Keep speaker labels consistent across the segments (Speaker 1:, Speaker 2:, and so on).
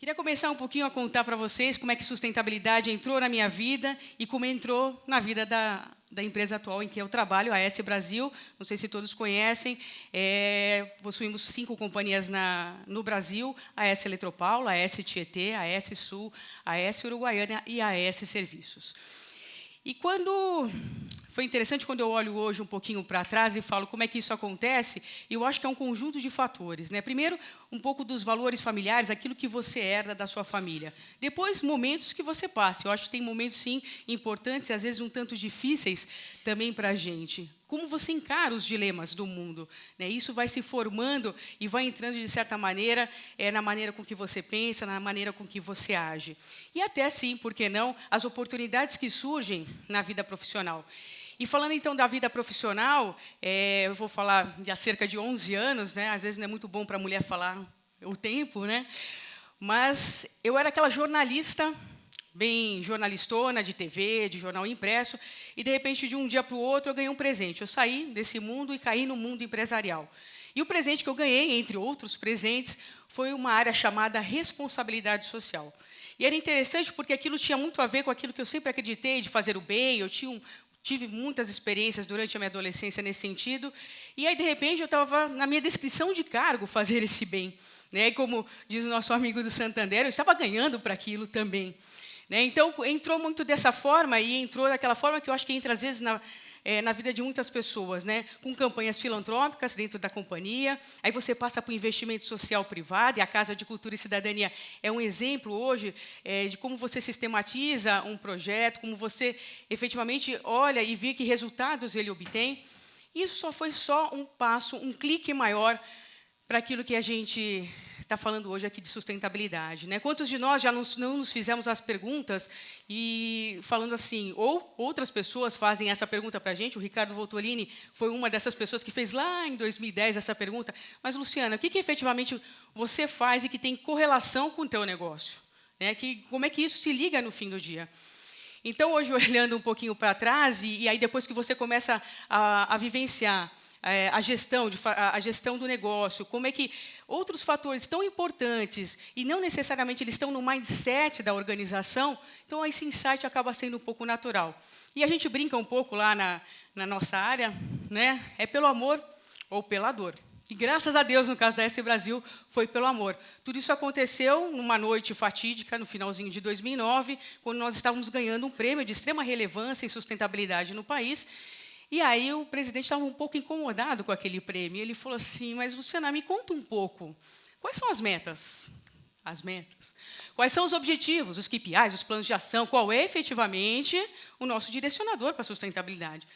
Speaker 1: Queria começar um pouquinho a contar para vocês como é que sustentabilidade entrou na minha vida e como entrou na vida da empresa atual em que eu trabalho, a AS Brasil. Não sei se todos conhecem, possuímos 5 companhias no Brasil: a AS Eletropaulo, a AS Tietê, a AS Sul, a AS Uruguaiana e a AS Serviços. E foi interessante quando eu olho hoje um pouquinho para trás e falo como é que isso acontece, eu acho que é um conjunto de fatores, né? Primeiro, um pouco dos valores familiares, aquilo que você herda da sua família. Depois, momentos que você passa. Eu acho que tem momentos, sim, importantes e, às vezes, um tanto difíceis também para a gente. Como você encara os dilemas do mundo, né? Isso vai se formando e vai entrando, de certa maneira, na maneira com que você pensa, na maneira com que você age. E até, sim, por que não, as oportunidades que surgem na vida profissional. E falando, então, da vida profissional, eu vou falar de há cerca de 11 anos, né? Às vezes não é muito bom para a mulher falar o tempo, né? Mas eu era aquela jornalista, bem jornalistona, de TV, de jornal impresso, e, de repente, de um dia para o outro, eu ganhei um presente. Eu saí desse mundo e caí no mundo empresarial. E o presente que eu ganhei, entre outros presentes, foi uma área chamada responsabilidade social. E era interessante porque aquilo tinha muito a ver com aquilo que eu sempre acreditei, de fazer o bem. Eu tive muitas experiências durante a minha adolescência nesse sentido. E aí, de repente, eu estava, na minha descrição de cargo, fazer esse bem. Né? E como diz o nosso amigo do Santander, eu estava ganhando para aquilo também. Né? Então, entrou muito dessa forma, e entrou daquela forma que eu acho que entra, às vezes, na vida de muitas pessoas, né? Com campanhas filantrópicas dentro da companhia. Aí você passa para o investimento social privado, e a Casa de Cultura e Cidadania é um exemplo hoje de como você sistematiza um projeto, como você efetivamente olha e vê que resultados ele obtém. Isso foi só um passo, um clique maior para aquilo que a gente está falando hoje aqui de sustentabilidade. Né? Quantos de nós já não nos fizemos as perguntas e falando assim, ou outras pessoas fazem essa pergunta para a gente, o Ricardo Voltolini foi uma dessas pessoas que fez lá em 2010 essa pergunta, mas, Luciana, o que efetivamente você faz e que tem correlação com o teu negócio? Né? Como é que isso se liga no fim do dia? Então, hoje, olhando um pouquinho para trás, e aí depois que você começa a vivenciar a gestão do negócio, como é que outros fatores tão importantes, e não necessariamente eles estão no mindset da organização, então esse insight acaba sendo um pouco natural. E a gente brinca um pouco lá na nossa área, né? É pelo amor ou pela dor. E graças a Deus, no caso da AS Brasil, foi pelo amor. Tudo isso aconteceu numa noite fatídica, no finalzinho de 2009, quando nós estávamos ganhando um prêmio de extrema relevância e sustentabilidade no país. E aí o presidente estava um pouco incomodado com aquele prêmio. Ele falou assim, mas, Luciana, me conta um pouco. Quais são as metas? As metas. Quais são os objetivos, os KPIs, os planos de ação? Qual é, efetivamente, o nosso direcionador para a sustentabilidade?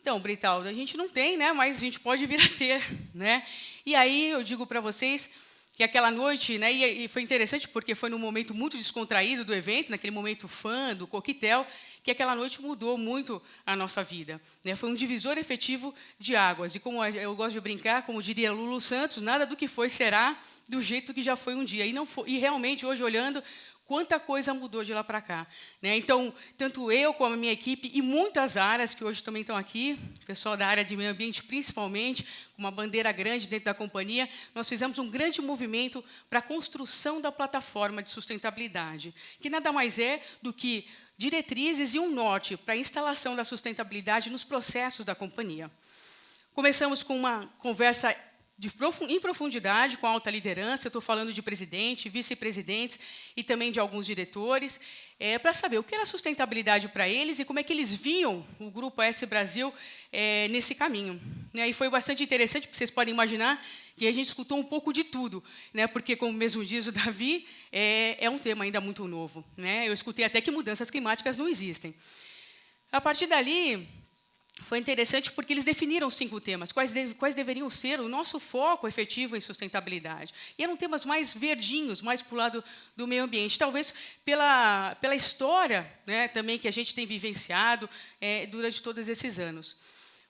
Speaker 1: Então, Britaldo, a gente não tem, né, mas a gente pode vir a ter. Né? E aí eu digo para vocês que aquela noite, né, e foi interessante porque foi num momento muito descontraído do evento, naquele momento fã, do coquetel, que aquela noite mudou muito a nossa vida. Né? Foi um divisor efetivo de águas. E como eu gosto de brincar, como diria Lulu Santos, nada do que foi será do jeito que já foi um dia. E realmente, hoje, olhando, quanta coisa mudou de lá para cá. Né? Então, tanto eu como a minha equipe e muitas áreas que hoje também estão aqui, o pessoal da área de meio ambiente principalmente, com uma bandeira grande dentro da companhia, nós fizemos um grande movimento para a construção da plataforma de sustentabilidade, que nada mais é do que diretrizes e um norte para a instalação da sustentabilidade nos processos da companhia. Começamos com uma conversa em profundidade com a alta liderança, eu estou falando de presidente, vice-presidentes e também de alguns diretores, para saber o que era sustentabilidade para eles e como é que eles viam o Grupo AS Brasil nesse caminho. Né? E foi bastante interessante, porque vocês podem imaginar que a gente escutou um pouco de tudo, né? Porque, como mesmo diz o Davi, é um tema ainda muito novo. Né? Eu escutei até que mudanças climáticas não existem. A partir dali, foi interessante porque eles definiram 5 temas, quais deveriam ser o nosso foco efetivo em sustentabilidade. E eram temas mais verdinhos, mais para o lado do meio ambiente, talvez pela história, né, também que a gente tem vivenciado durante todos esses anos.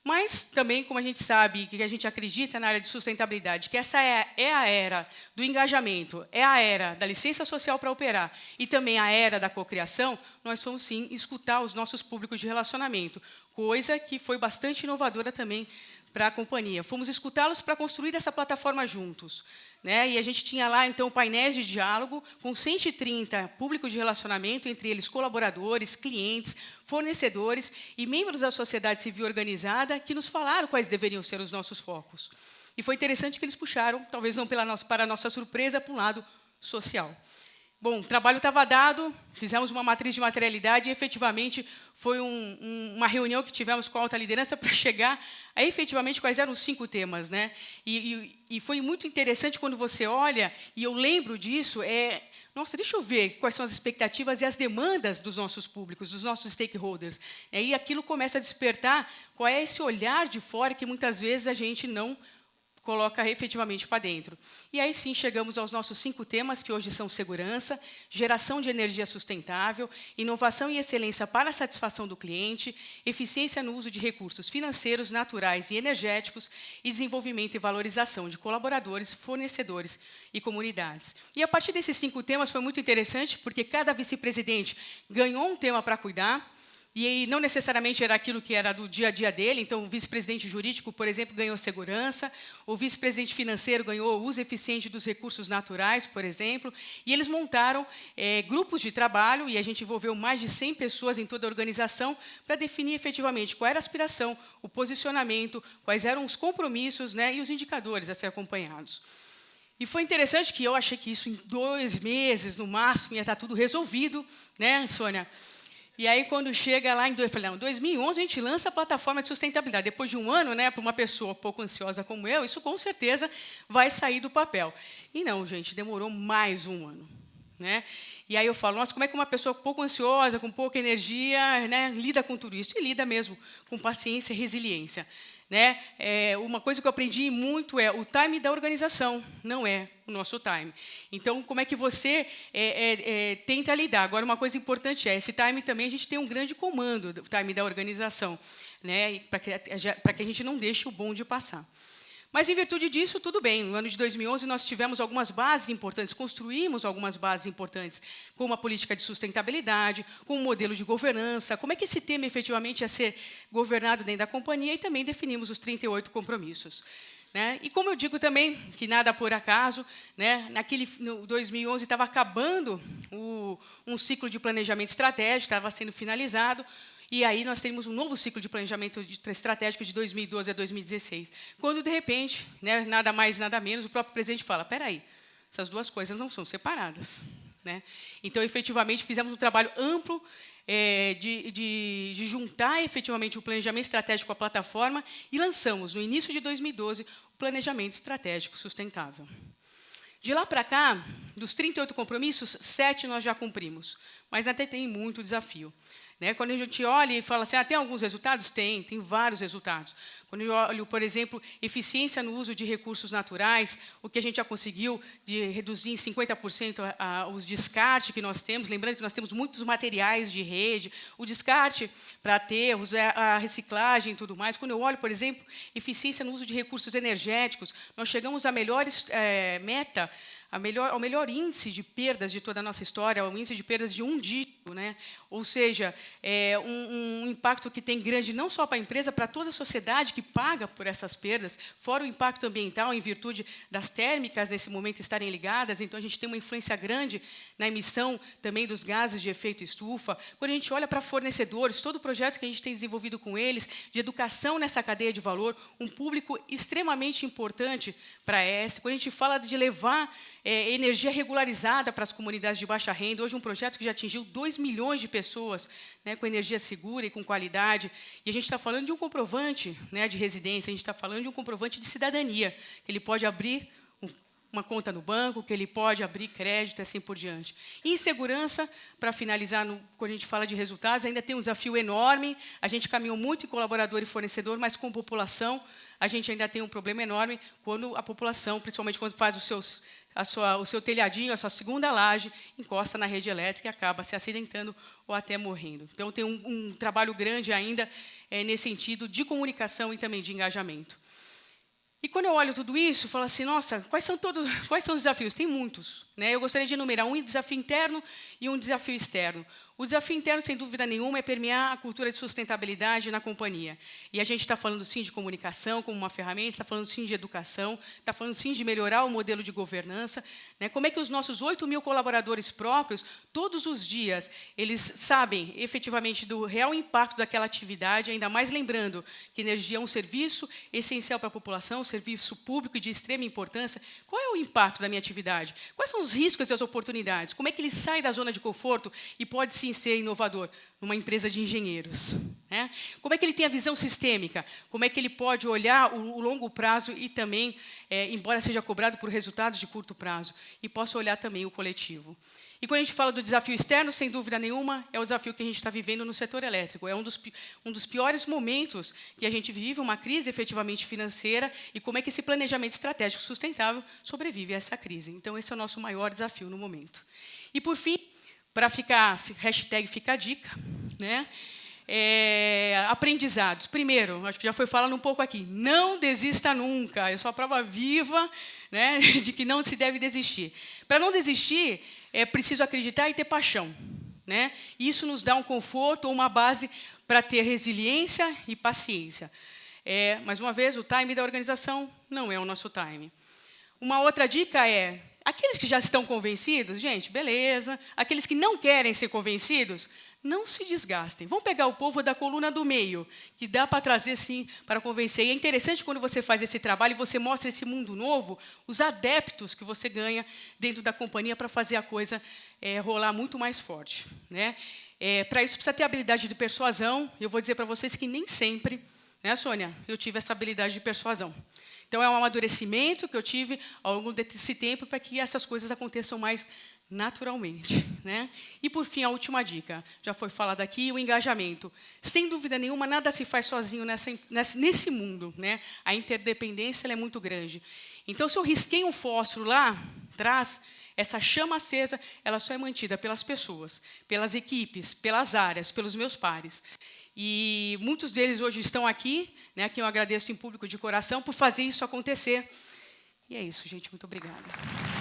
Speaker 1: Mas também, como a gente sabe, que a gente acredita na área de sustentabilidade, que essa é a era do engajamento, é a era da licença social para operar e também a era da cocriação, nós vamos, sim, escutar os nossos públicos de relacionamento, coisa que foi bastante inovadora também para a companhia. Fomos escutá-los para construir essa plataforma juntos. Né? E a gente tinha lá, então, painéis de diálogo com 130 públicos de relacionamento, entre eles colaboradores, clientes, fornecedores e membros da sociedade civil organizada, que nos falaram quais deveriam ser os nossos focos. E foi interessante que eles puxaram, talvez não para a nossa surpresa, para um lado social. Bom, o trabalho estava dado, fizemos uma matriz de materialidade e, efetivamente, foi uma reunião que tivemos com a alta liderança para chegar a, efetivamente, quais eram os 5 temas. Né? E foi muito interessante quando você olha, e eu lembro disso, nossa, deixa eu ver quais são as expectativas e as demandas dos nossos públicos, dos nossos stakeholders. E aí aquilo começa a despertar qual é esse olhar de fora que, muitas vezes, a gente não coloca efetivamente para dentro. E aí sim chegamos aos nossos 5 temas, que hoje são segurança, geração de energia sustentável, inovação e excelência para a satisfação do cliente, eficiência no uso de recursos financeiros, naturais e energéticos, e desenvolvimento e valorização de colaboradores, fornecedores e comunidades. E a partir desses 5 temas foi muito interessante, porque cada vice-presidente ganhou um tema para cuidar, e não necessariamente era aquilo que era do dia a dia dele. Então, o vice-presidente jurídico, por exemplo, ganhou segurança, o vice-presidente financeiro ganhou o uso eficiente dos recursos naturais, por exemplo, e eles montaram grupos de trabalho, e a gente envolveu mais de 100 pessoas em toda a organização para definir efetivamente qual era a aspiração, o posicionamento, quais eram os compromissos, né, e os indicadores a ser acompanhados. E foi interessante que eu achei que isso em 2 meses, no máximo, ia estar tudo resolvido, né, Sônia? E aí, quando chega lá em 2011, a gente lança a plataforma de sustentabilidade. Depois de um ano, né, para uma pessoa pouco ansiosa como eu, isso com certeza vai sair do papel. E não, gente, demorou mais um ano. Né? E aí eu falo, nossa, como é que uma pessoa pouco ansiosa, com pouca energia, né, lida com tudo isso? E lida mesmo com paciência e resiliência. Né? Uma coisa que eu aprendi muito é o time da organização, não é o nosso time. Então, como é que você tenta lidar? Agora, uma coisa importante esse time também, a gente tem um grande comando, o time da organização, né? Para que a gente não deixe o bonde passar. Mas, em virtude disso, tudo bem. No ano de 2011, nós tivemos algumas bases importantes, construímos algumas bases importantes, como a política de sustentabilidade, com um modelo de governança, como é que esse tema efetivamente ia ser governado dentro da companhia, e também definimos os 38 compromissos. Né? E, como eu digo também, que nada por acaso, né? No 2011 estava acabando um ciclo de planejamento estratégico, estava sendo finalizado, e aí nós temos um novo ciclo de planejamento estratégico de 2012 a 2016, quando, de repente, né, nada mais, nada menos, o próprio presidente fala, espera aí, essas 2 coisas não são separadas. Né? Então, efetivamente, fizemos um trabalho amplo de juntar, efetivamente, o planejamento estratégico à plataforma e lançamos, no início de 2012, o planejamento estratégico sustentável. De lá para cá, dos 38 compromissos, 7 nós já cumprimos, mas até tem muito desafio. Né? Quando a gente olha e fala assim, tem alguns resultados? Tem vários resultados. Quando eu olho, por exemplo, eficiência no uso de recursos naturais, o que a gente já conseguiu de reduzir em 50% os descartes que nós temos, lembrando que nós temos muitos materiais de rede, o descarte para aterros, a reciclagem e tudo mais. Quando eu olho, por exemplo, eficiência no uso de recursos energéticos, nós chegamos à melhor meta, ao melhor índice de perdas de toda a nossa história, o índice de perdas de 1 dígito, né? Ou seja, um impacto que tem grande não só para a empresa, para toda a sociedade que paga por essas perdas, fora o impacto ambiental, em virtude das térmicas nesse momento estarem ligadas, então a gente tem uma influência grande na emissão também dos gases de efeito estufa. Quando a gente olha para fornecedores, todo o projeto que a gente tem desenvolvido com eles, de educação nessa cadeia de valor, um público extremamente importante para essa. Quando a gente fala de levar energia regularizada para as comunidades de baixa renda, hoje um projeto que já atingiu 2 milhões de pessoas, né, com energia segura e com qualidade, e a gente está falando de um comprovante, né, de residência, a gente está falando de um comprovante de cidadania, que ele pode abrir uma conta no banco, que ele pode abrir crédito e assim por diante. E em segurança, para finalizar, quando a gente fala de resultados, ainda tem um desafio enorme, a gente caminhou muito em colaborador e fornecedor, mas com população, a gente ainda tem um problema enorme quando a população, principalmente quando faz o seu telhadinho, a sua segunda laje, encosta na rede elétrica e acaba se acidentando ou até morrendo. Então, tem um trabalho grande ainda nesse sentido de comunicação e também de engajamento. E quando eu olho tudo isso, eu falo assim, nossa, quais são os desafios? Tem muitos. Né? Eu gostaria de enumerar um desafio interno e um desafio externo. O desafio interno, sem dúvida nenhuma, é permear a cultura de sustentabilidade na companhia. E a gente está falando, sim, de comunicação como uma ferramenta, está falando, sim, de educação, está falando, sim, de melhorar o modelo de governança. Né? Como é que os nossos 8.000 colaboradores próprios, todos os dias, eles sabem, efetivamente, do real impacto daquela atividade, ainda mais lembrando que energia é um serviço essencial para a população, um serviço público e de extrema importância. Qual é o impacto da minha atividade? Quais são os riscos e as oportunidades? Como é que ele sai da zona de conforto e pode, sim, ser inovador numa empresa de engenheiros? Né? Como é que ele tem a visão sistêmica? Como é que ele pode olhar o longo prazo e também, embora seja cobrado por resultados de curto prazo, e possa olhar também o coletivo? E quando a gente fala do desafio externo, sem dúvida nenhuma, é o desafio que a gente está vivendo no setor elétrico. É um dos piores momentos que a gente vive, uma crise efetivamente financeira, e como é que esse planejamento estratégico sustentável sobrevive a essa crise. Então, esse é o nosso maior desafio no momento. E, por fim, para ficar, hashtag fica a dica, né? Aprendizados. Primeiro, acho que já foi falando um pouco aqui, não desista nunca. Eu sou a prova viva, né, de que não se deve desistir. Para não desistir, é preciso acreditar e ter paixão. Né? Isso nos dá um conforto ou uma base para ter resiliência e paciência. Mais uma vez, o time da organização não é o nosso time. Uma outra dica é, aqueles que já estão convencidos, gente, beleza. Aqueles que não querem ser convencidos, não se desgastem. Vamos pegar o povo da coluna do meio, que dá para trazer, sim, para convencer. E é interessante quando você faz esse trabalho e você mostra esse mundo novo, os adeptos que você ganha dentro da companhia para fazer a coisa rolar muito mais forte. Né? Para isso, precisa ter habilidade de persuasão. Eu vou dizer para vocês que nem sempre, né, Sônia, eu tive essa habilidade de persuasão. Então, é um amadurecimento que eu tive ao longo desse tempo para que essas coisas aconteçam mais naturalmente. Né? E, por fim, a última dica, já foi falado aqui, o engajamento. Sem dúvida nenhuma, nada se faz sozinho nesse mundo. Né? A interdependência ela é muito grande. Então, se eu risquei um fósforo lá atrás, essa chama acesa ela só é mantida pelas pessoas, pelas equipes, pelas áreas, pelos meus pares. E muitos deles hoje estão aqui, né, que eu agradeço em público de coração por fazer isso acontecer. E é isso, gente. Muito obrigada.